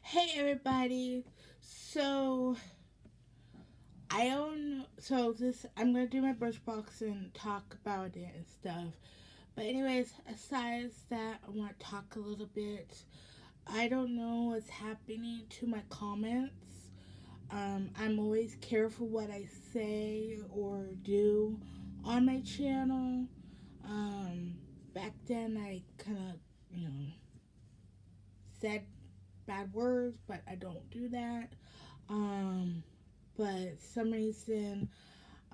Hey everybody. So I don't so this I'm gonna do my Birchbox and talk about it and stuff. But anyways, aside that I wanna talk a little bit. I don't know what's happening to my comments. I'm always careful what I say or do on my channel. Um Back then I kinda, you know, said bad words, but I don't do that. Um, but some reason,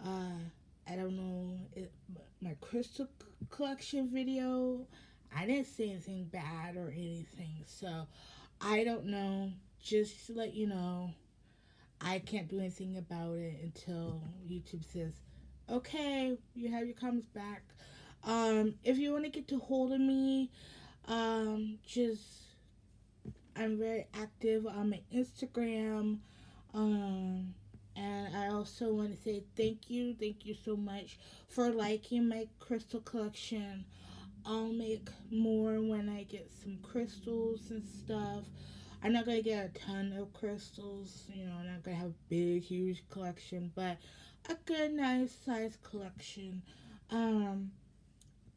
uh, I don't know, my crystal collection video, I didn't say anything bad or anything. So I don't know. Just to let you know, I can't do anything about it until YouTube says, okay, you have your comments back. If you want to get to hold of me, just I'm very active on my Instagram. Um, and I also want to say thank you so much for liking my crystal collection. I'll make more when I get some crystals and stuff. I'm not gonna get a ton of crystals, I'm not gonna have a big, huge collection, but a good, nice size collection. Um,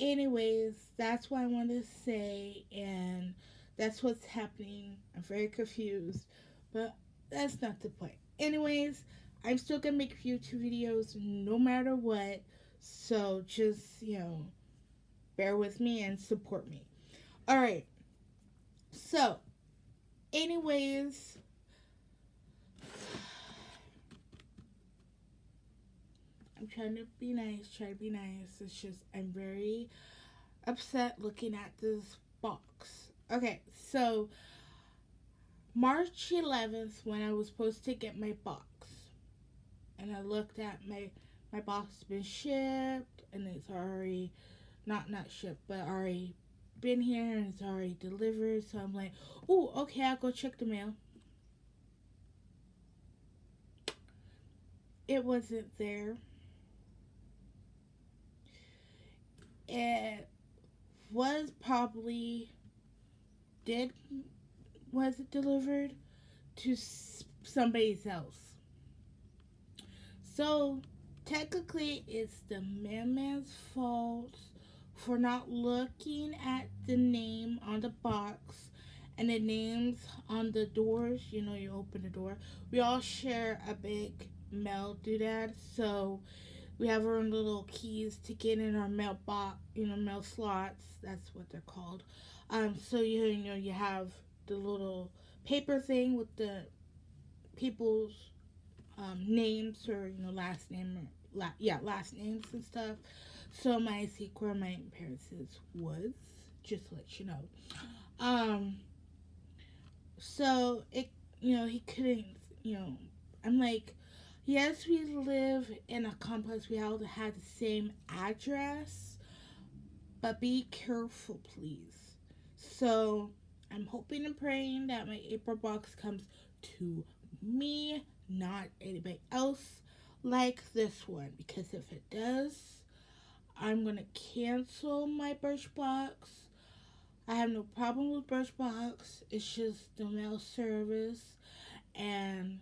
Anyways, that's what I want to say, and that's what's happening. I'm very confused, but that's not the point. Anyways, I'm still gonna make YouTube videos no matter what, so just, bear with me and support me. Alright, so, anyways, I'm trying to be nice, It's just, I'm very upset looking at this box. Okay, so March 11th, when I was supposed to get my box, and I looked at my box has been shipped, and it's already not shipped, but already been here, and it's already delivered. So I'm like, oh, okay, I'll go check the mail. It wasn't there. It was probably did was it delivered to somebody else. So technically, it's the mailman's fault for not looking at the name on the box and the names on the doors. You open the door. We all share a big mail doodad, so we have our own little keys to get in our mail box, mail slots. That's what they're called. So you have the little paper thing with the people's names or last name or last names and stuff. So my secret, my parents' was, just to let you know. Um, so he couldn't. I'm like, yes, we live in a complex. We all have the same address, but be careful, please. So I'm hoping and praying that my April box comes to me, not anybody else like this one. Because if it does, I'm gonna cancel my Birchbox. I have no problem with Birchbox. It's just the mail service and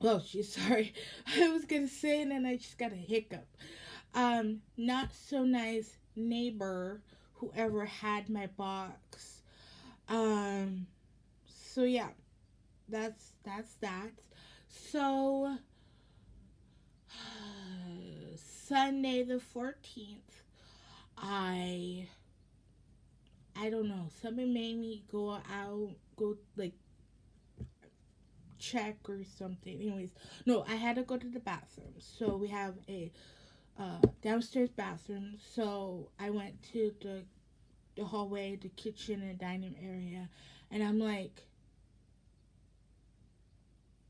oh, she's sorry. I was gonna say, and then I just got a hiccup. Not so nice neighbor, whoever had my box. Um, so yeah, that's that. So Sunday the 14th, I I don't know. Something made me go out, go like check or something. Anyways, no, I had to go to the bathroom. So we have a downstairs bathroom. So I went to the hallway, the kitchen, and dining area, and I'm like,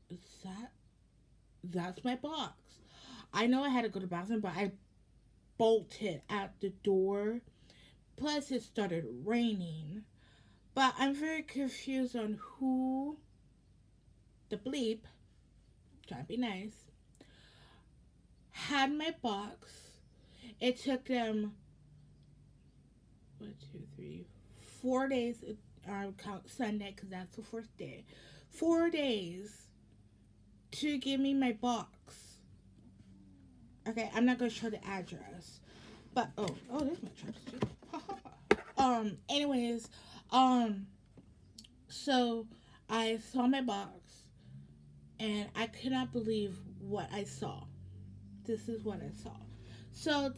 is that's my box. I know I had to go to the bathroom, but I bolted out the door. Plus, it started raining. But I'm very confused on who the bleep, trying to be nice, had my box. It took them 1, 2, 3, 4 days. I count Sunday because that's the fourth day. 4 days to give me my box. Okay, I'm not gonna show the address, but there's my chopstick. Anyways, so I saw my box, and I could not believe what I saw. This is what I saw. So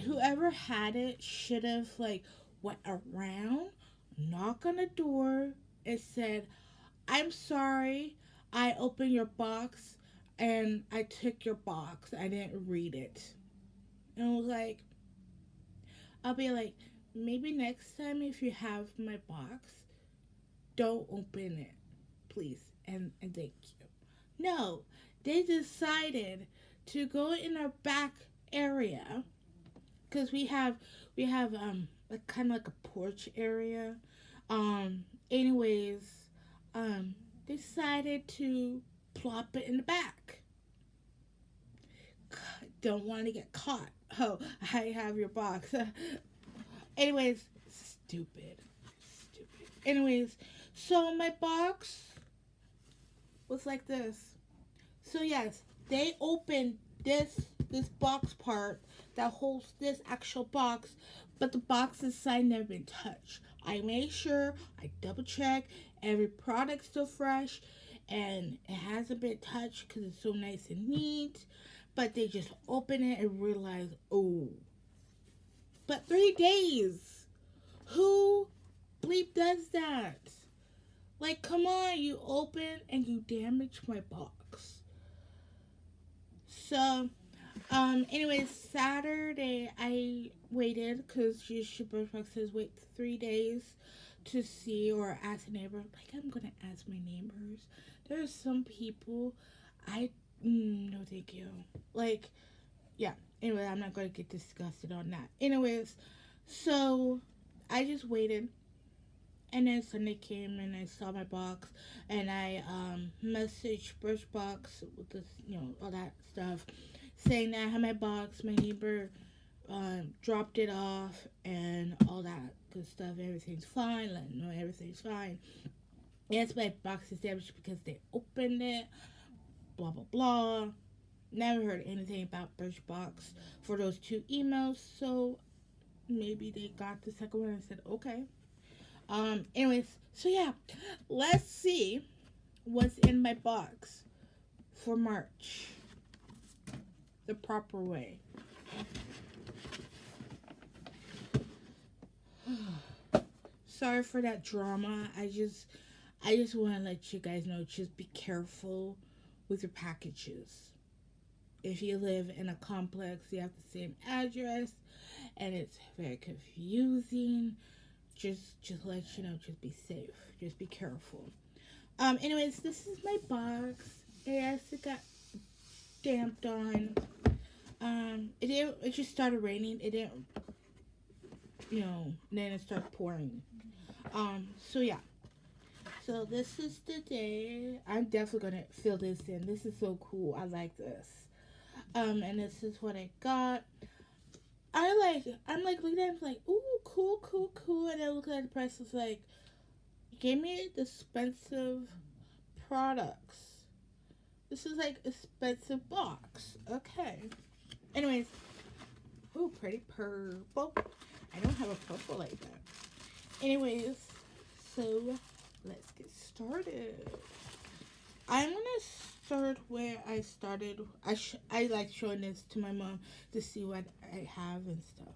whoever had it should have like went around, knock on the door, and said, "I'm sorry, I opened your box and I took your box. I didn't read it." And I was like, I'll be like, maybe next time if you have my box, don't open it, please, and thank you. No, they decided to go in our back area because we have like kind of like a porch area. Anyways, decided to plop it in the back. Don't want to get caught. Oh, I have your box. Anyways, stupid. Anyways, so my box was like this. So yes, they opened this box part that holds this actual box, but the box inside never been touched. I made sure, I double checked, every product's still fresh, and it hasn't been touched because it's so nice and neat. But they just opened it and realized, oh. But 3 days. Who bleep does that? Like, come on, you open and you damage my box. So, anyways, Saturday I waited because Birchbox says wait 3 days to see or ask a neighbor. Like, I'm gonna ask my neighbors. There are some people no thank you. Like, yeah. Anyway, I'm not gonna get disgusted on that. Anyways, so I just waited. And then Sunday came and I saw my box and I messaged Birchbox with this, all that stuff, saying that I had my box, my neighbor dropped it off and all that good stuff. Everything's fine. Let them know everything's fine. Yes, my box is damaged because they opened it. Blah blah blah. Never heard anything about Birchbox for those 2 emails, so maybe they got the second one and said okay. Anyways, so yeah, let's see what's in my box for March the proper way. Sorry for that drama. I just want to let you guys know, just be careful with your packages. If you live in a complex, you have the same address, and it's very confusing. Just let you know, just be safe. Just be careful. Anyways, this is my box. Yes, it got damped on. It just started raining. It didn't, then it started pouring. So yeah. So this is the day. I'm definitely gonna fill this in. This is so cool. I like this. And this is what I got. I'm like looking at it, like, ooh, cool. And I look at the price, it's like, gave me expensive products. This is like expensive box. Okay. Anyways, ooh, pretty purple. I don't have a purple like that. Anyways, so let's get started. I'm gonna start where I started. I like showing this to my mom to see what I have and stuff.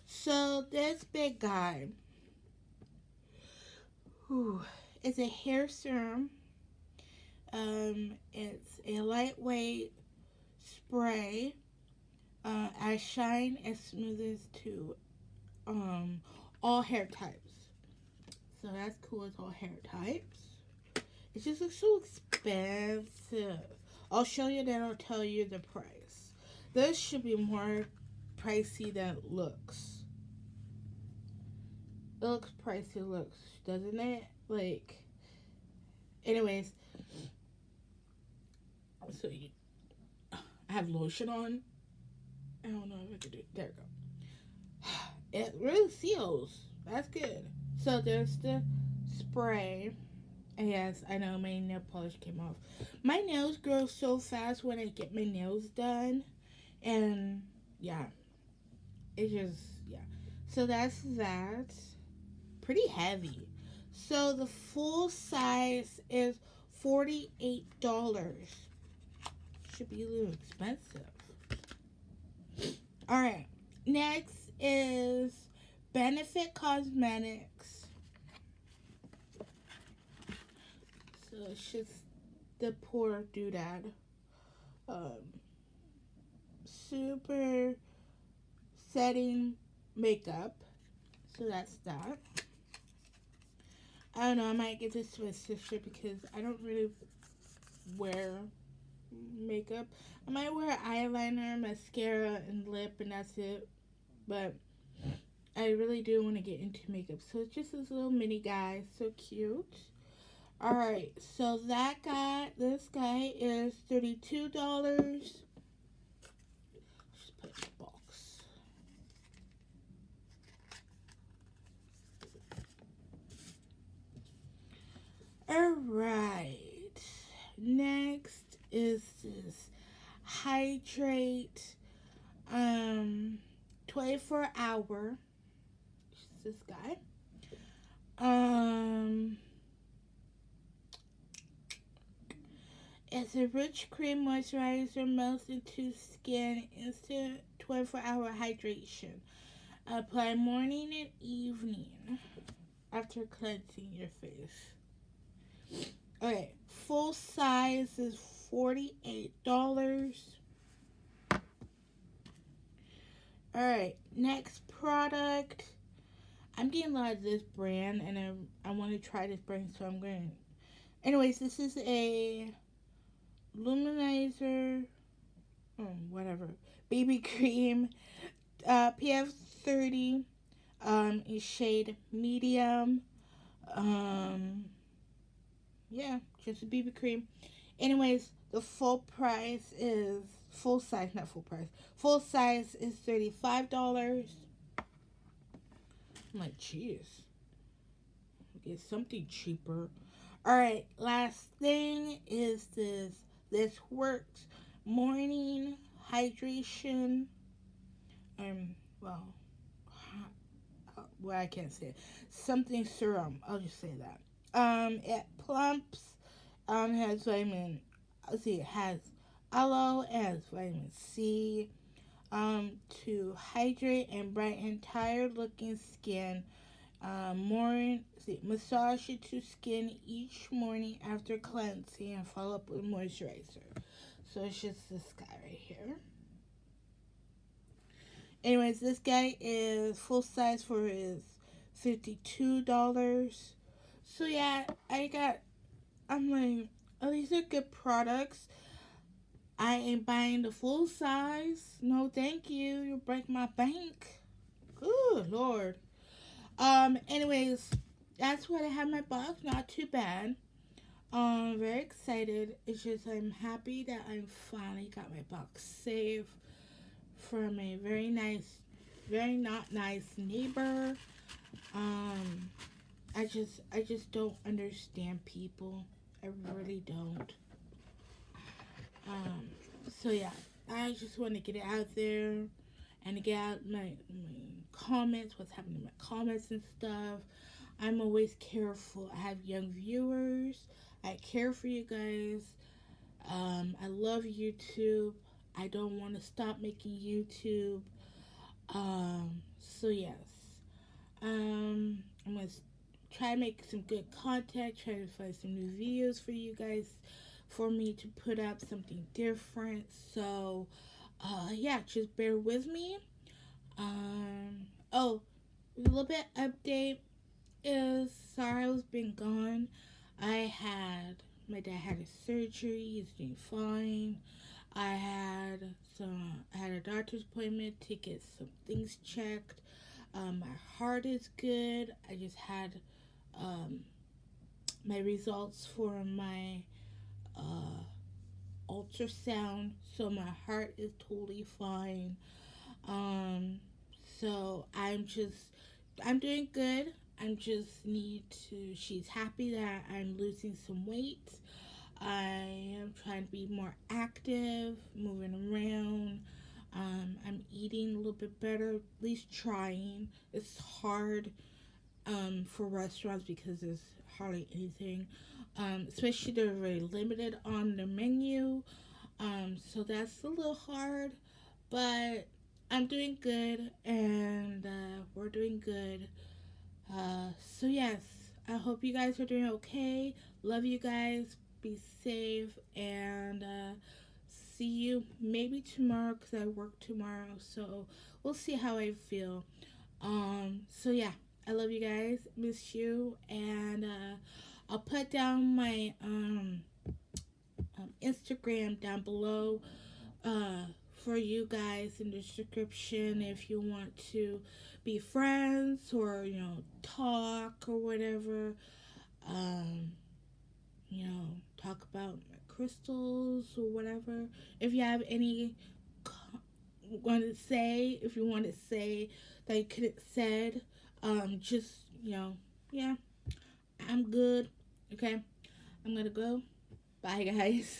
So this big guy, it's a hair serum. It's a lightweight spray. I shine as smooth as to all hair types. So that's cool. It's all hair types. It just looks so expensive. I'll show you, then I'll tell you the price. This should be more pricey than it looks. It looks pricey, doesn't it? Like, anyways. So I have lotion on. I don't know if I can do it. There we go. It really seals. That's good. So there's the spray. And yes, I know my nail polish came off. My nails grow so fast when I get my nails done. And yeah, it just, yeah. So that's that. Pretty heavy. So the full size is $48. Should be a little expensive. Alright. Next is Benefit Cosmetics. So it's just the poor doodad. Super setting makeup. So that's that. I don't know, I might get this to my sister because I don't really wear makeup. I might wear eyeliner, mascara, and lip, and that's it. But I really do want to get into makeup. So it's just this little mini guy. So cute. Alright, so this guy is $32. Just put it in the box. Alright. Next is this Hydrate 24 hour. This guy. It's a rich cream moisturizer, melts into skin, instant 24-hour hydration. Apply morning and evening after cleansing your face. Okay, full size is $48. Alright, next product. I'm getting a lot of this brand, and I want to try this brand, so I'm going to. Anyways, this is a luminizer, whatever, BB cream, PF 30, in shade medium. Yeah, just a BB cream. Anyways, the full size, not full price. Full size is $35. I'm like, jeez, get something cheaper. All right, last thing is this works morning hydration. Well, I can't say it. Something serum. I'll just say that. It plumps. Has vitamin. It has aloe and vitamin C. To hydrate and brighten tired looking skin. Massage it to skin each morning after cleansing and follow up with moisturizer. So it's just this guy right here. Anyways, this guy is full size for his $52. So yeah, I'm like, oh, these are good products. I ain't buying the full size. No, thank you. You'll break my bank. Good Lord. Anyways, that's what I have in my box. Not too bad. Very excited. It's just I'm happy that I finally got my box safe from a very not nice neighbor. I just don't understand people. I really don't. So yeah, I just want to get it out there and to get out my comments, what's happening in my comments and stuff. I'm always careful. I have young viewers. I care for you guys. I love YouTube. I don't want to stop making YouTube. So yes. I'm going to try to make some good content, try to find some new videos for you guys, for me to put up something different. So, yeah, just bear with me. A little bit update is, sorry I was been gone. My dad had a surgery. He's doing fine. I had a doctor's appointment to get some things checked. My heart is good. I just had my results for my ultrasound, so my heart is totally fine. So I'm doing good. I'm just need to. She's happy that I'm losing some weight. I am trying to be more active, moving around. I'm eating a little bit better, at least trying. It's hard for restaurants because there's hardly anything. Especially they're very limited on the menu. So that's a little hard, but I'm doing good, and we're doing good. So yes, I hope you guys are doing okay. Love you guys. Be safe, and see you maybe tomorrow because I work tomorrow. So we'll see how I feel. So yeah, I love you guys. Miss you, and I'll put down my Instagram down below uh, for you guys in the description if you want to be friends or talk or whatever. Um, talk about crystals or whatever. If you have any want to say, if you want to say that you couldn't said, just yeah, I'm good. Okay, I'm gonna go. Bye, guys.